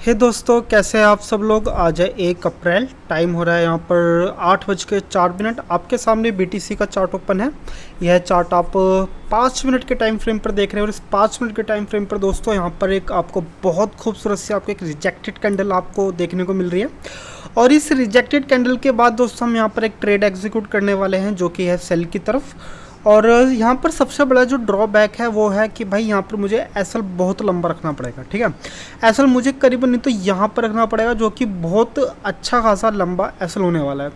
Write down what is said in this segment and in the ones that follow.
हे दोस्तों, कैसे हैं आप सब लोग। आज है 1 अप्रैल, टाइम हो रहा है यहाँ पर 8:04। आपके सामने बीटीसी का चार्ट ओपन है। यह चार्ट आप 5 मिनट के टाइम फ्रेम पर देख रहे हैं और इस 5 मिनट के टाइम फ्रेम पर दोस्तों यहाँ पर एक आपको बहुत खूबसूरत सी आपको एक रिजेक्टेड कैंडल आपको देखने को मिल रही है। और इस रिजेक्टेड कैंडल के बाद दोस्तों हम यहाँ पर एक ट्रेड एग्जीक्यूट करने वाले हैं जो कि है सेल की तरफ। और यहाँ पर सबसे बड़ा जो ड्रॉबैक है वो है कि भाई यहाँ पर मुझे एसएल बहुत लंबा रखना पड़ेगा। ठीक है, एसएल मुझे करीबन नहीं तो यहाँ पर रखना पड़ेगा जो कि बहुत अच्छा खासा लंबा एसएल होने वाला है।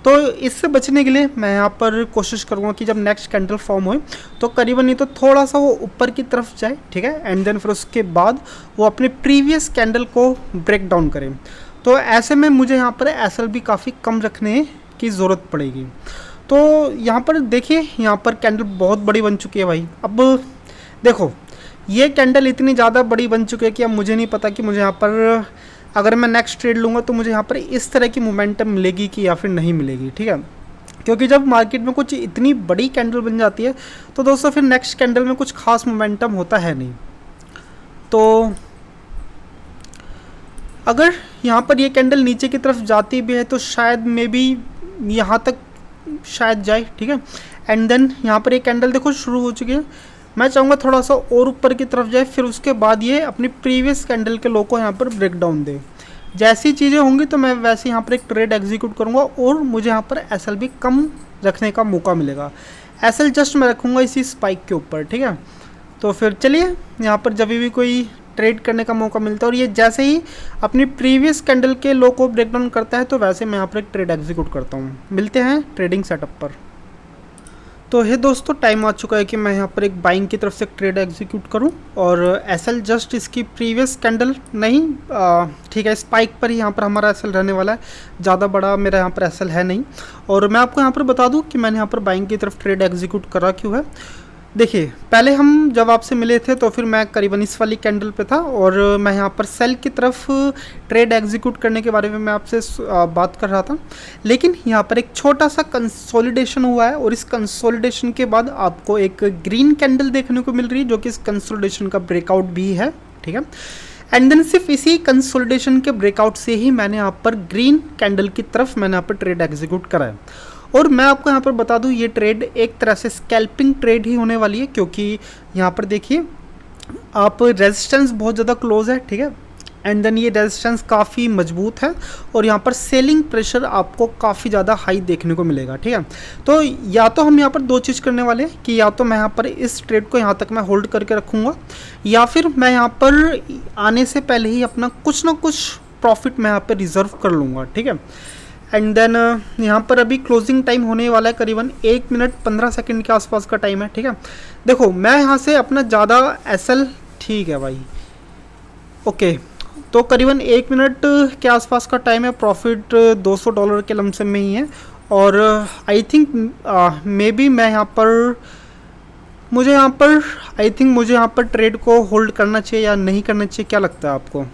तो इससे बचने के लिए मैं यहाँ पर कोशिश करूँगा कि जब नेक्स्ट कैंडल फॉर्म हो तो करीबन नहीं तो थोड़ा सा वो ऊपर की तरफ जाए। ठीक है, एंड देन फिर उसके बाद वो अपने प्रीवियस कैंडल को ब्रेक डाउन करें। तो ऐसे में मुझे यहाँ पर एसएल भी काफ़ी कम रखने की ज़रूरत पड़ेगी। तो यहाँ पर देखिए, यहाँ पर कैंडल बहुत बड़ी बन चुकी है भाई। अब देखो, ये कैंडल इतनी ज़्यादा बड़ी बन चुकी है कि अब मुझे नहीं पता कि मुझे यहाँ पर अगर मैं नेक्स्ट ट्रेड लूँगा तो मुझे यहाँ पर इस तरह की मोमेंटम मिलेगी कि या फिर नहीं मिलेगी। ठीक है, क्योंकि जब मार्केट में कुछ इतनी बड़ी कैंडल बन जाती है तो दोस्तों फिर नेक्स्ट कैंडल में कुछ खास मोमेंटम होता है नहीं। तो अगर यहाँ पर ये कैंडल नीचे की तरफ जाती भी है तो शायद मे बी यहाँ तक शायद जाए। ठीक है, एंड देन यहाँ पर एक कैंडल देखो शुरू हो चुकी है। मैं चाहूँगा थोड़ा सा और ऊपर की तरफ जाए, फिर उसके बाद ये अपनी प्रीवियस कैंडल के लो को यहाँ पर ब्रेक डाउन दे। जैसी चीज़ें होंगी तो मैं वैसे यहाँ पर एक ट्रेड एग्जीक्यूट करूँगा और मुझे यहाँ पर एसएल भी कम रखने का मौका मिलेगा। एसएल जस्ट मैं रखूँगा इसी स्पाइक के ऊपर। ठीक है, तो फिर चलिए यहाँ पर जब भी कोई ट्रेड करने का मौका मिलता है और ये जैसे ही अपनी प्रीवियस कैंडल के लो को ब्रेक डाउन करता है तो वैसे मैं यहाँ पर एक ट्रेड एग्जीक्यूट करता हूँ। मिलते हैं ट्रेडिंग सेटअप पर। तो हे दोस्तों, टाइम आ चुका है कि मैं यहाँ पर एक बाइंग की तरफ से एक ट्रेड एग्जीक्यूट करूँ और एसएल जस्ट इसकी प्रीवियस कैंडल नहीं, ठीक है, स्पाइक पर ही यहाँ पर हमारा एसएल रहने वाला है। ज़्यादा बड़ा मेरा यहाँ पर एसएल है नहीं। और मैं आपको यहाँ पर बता दूँ कि मैंने यहाँ पर बाइंग की तरफ ट्रेड एग्जीक्यूट करा क्यों है। देखिए, पहले हम जब आपसे मिले थे तो फिर मैं करीबन इस वाली कैंडल पे था और मैं यहाँ पर सेल की तरफ ट्रेड एग्जीक्यूट करने के बारे में मैं आपसे बात कर रहा था। लेकिन यहाँ पर एक छोटा सा कंसोलिडेशन हुआ है और इस कंसोलिडेशन के बाद आपको एक ग्रीन कैंडल देखने को मिल रही है जो कि इस कंसोलिडेशन का ब्रेकआउट भी है। ठीक है, एंड देन सिर्फ इसी कंसोलिडेशन के ब्रेकआउट से ही मैंने यहाँ पर ग्रीन कैंडल की तरफ मैंने यहाँ पर ट्रेड एग्जीक्यूट करा है। और मैं आपको यहाँ पर बता दूँ, ये ट्रेड एक तरह से स्कैल्पिंग ट्रेड ही होने वाली है क्योंकि यहाँ पर देखिए आप रेजिस्टेंस बहुत ज़्यादा क्लोज है। ठीक है, एंड देन ये रेजिस्टेंस काफ़ी मजबूत है और यहाँ पर सेलिंग प्रेशर आपको काफ़ी ज़्यादा हाई देखने को मिलेगा। ठीक है, तो या तो हम यहाँ पर दो चीज़ करने वाले हैं कि या तो मैं यहाँ पर इस ट्रेड को यहाँ तक मैं होल्ड करके रखूँगा या फिर मैं यहाँ पर आने से पहले ही अपना कुछ ना कुछ प्रॉफिट मैं यहाँ पर रिजर्व कर लूँगा। ठीक है, एंड देन यहाँ पर अभी क्लोजिंग टाइम होने वाला है, करीबन 1 मिनट 15 सेकंड के आसपास का टाइम है। ठीक है, देखो मैं यहाँ से अपना ज़्यादा एसएल, ठीक है भाई, ओके, तो करीबन 1 मिनट के आसपास का टाइम है। प्रॉफिट $200 के लमसम में ही है और आई थिंक मे बी मैं यहाँ पर मुझे यहाँ पर ट्रेड को होल्ड करना चाहिए या नहीं करना चाहिए, क्या लगता है आपको?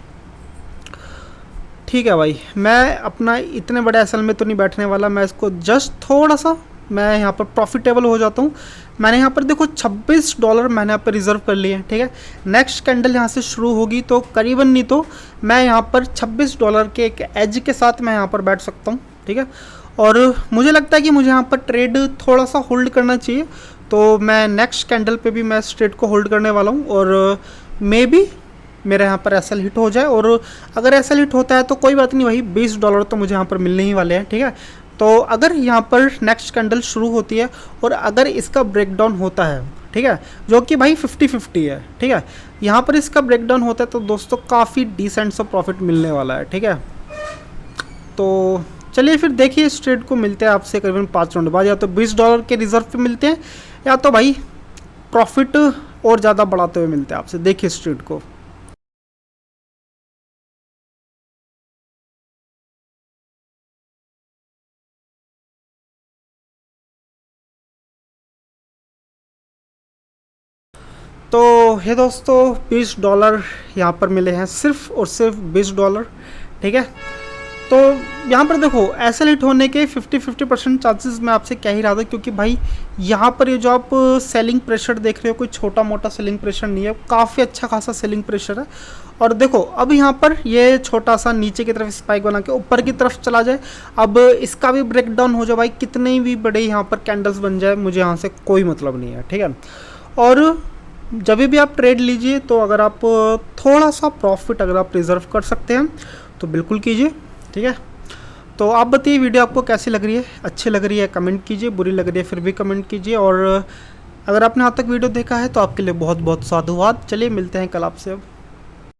ठीक है भाई, मैं अपना इतने बड़े एसएल में तो नहीं बैठने वाला, मैं इसको जस्ट थोड़ा सा मैं यहाँ पर प्रॉफिटेबल हो जाता हूँ। मैंने यहाँ पर देखो $26 मैंने यहाँ पर रिजर्व कर लिए हैं। ठीक है, नेक्स्ट कैंडल यहाँ से शुरू होगी तो करीबन नहीं तो मैं यहाँ पर $26 के एक एज के साथ मैं यहाँ पर बैठ सकता हूँ। ठीक है, और मुझे लगता है कि मुझे यहाँ पर ट्रेड थोड़ा सा होल्ड करना चाहिए, तो मैं नेक्स्ट कैंडल पर भी मैं इस ट्रेड को होल्ड करने वाला हूँ और मे बी मेरा यहाँ पर एसएल हिट हो जाए। और अगर एसएल हिट होता है तो कोई बात नहीं, वही $20 तो मुझे यहाँ पर मिलने ही वाले हैं। ठीक है, तो अगर यहाँ पर नेक्स्ट कैंडल शुरू होती है और अगर इसका ब्रेकडाउन होता है, ठीक है, जो कि भाई 50-50 है, ठीक है, यहाँ पर इसका ब्रेकडाउन होता है तो दोस्तों काफ़ी डिसेंट सा प्रॉफिट मिलने वाला है। ठीक है, तो चलिए फिर देखिए इस ट्रेड को मिलते हैं आपसे करीबन 5 राउंड बाद, या तो $20 के रिजर्व पे मिलते हैं या तो भाई प्रॉफिट और ज़्यादा बढ़ाते हुए मिलते हैं आपसे। देखिए इस ट्रेड को। तो हे दोस्तों, $20 यहाँ पर मिले हैं, सिर्फ और सिर्फ $20। ठीक है, तो यहाँ पर देखो ऐसे हिट होने के 50-50% चांसेस मैं आपसे कह ही रहा था, क्योंकि भाई यहाँ पर ये जो आप सेलिंग प्रेशर देख रहे हो कोई छोटा मोटा सेलिंग प्रेशर नहीं है, काफ़ी अच्छा खासा सेलिंग प्रेशर है। और देखो अब यहाँ पर ये छोटा सा नीचे की तरफ स्पाइक बना के ऊपर की तरफ चला जाए, अब इसका भी ब्रेक डाउन हो जाए भाई, कितने भी बड़े यहाँ पर कैंडल्स बन जाए मुझे यहाँ से कोई मतलब नहीं है, ठीक है। और जब भी आप ट्रेड लीजिए तो अगर आप थोड़ा सा प्रॉफिट अगर आप रिजर्व कर सकते हैं तो बिल्कुल कीजिए, ठीक है। तो आप बताइए वीडियो आपको कैसी लग रही है, अच्छी लग रही है कमेंट कीजिए, बुरी लग रही है फिर भी कमेंट कीजिए। और अगर आपने आज तक वीडियो देखा है तो आपके लिए बहुत बहुत साधुवाद। चलिए मिलते हैं कल आपसे अब।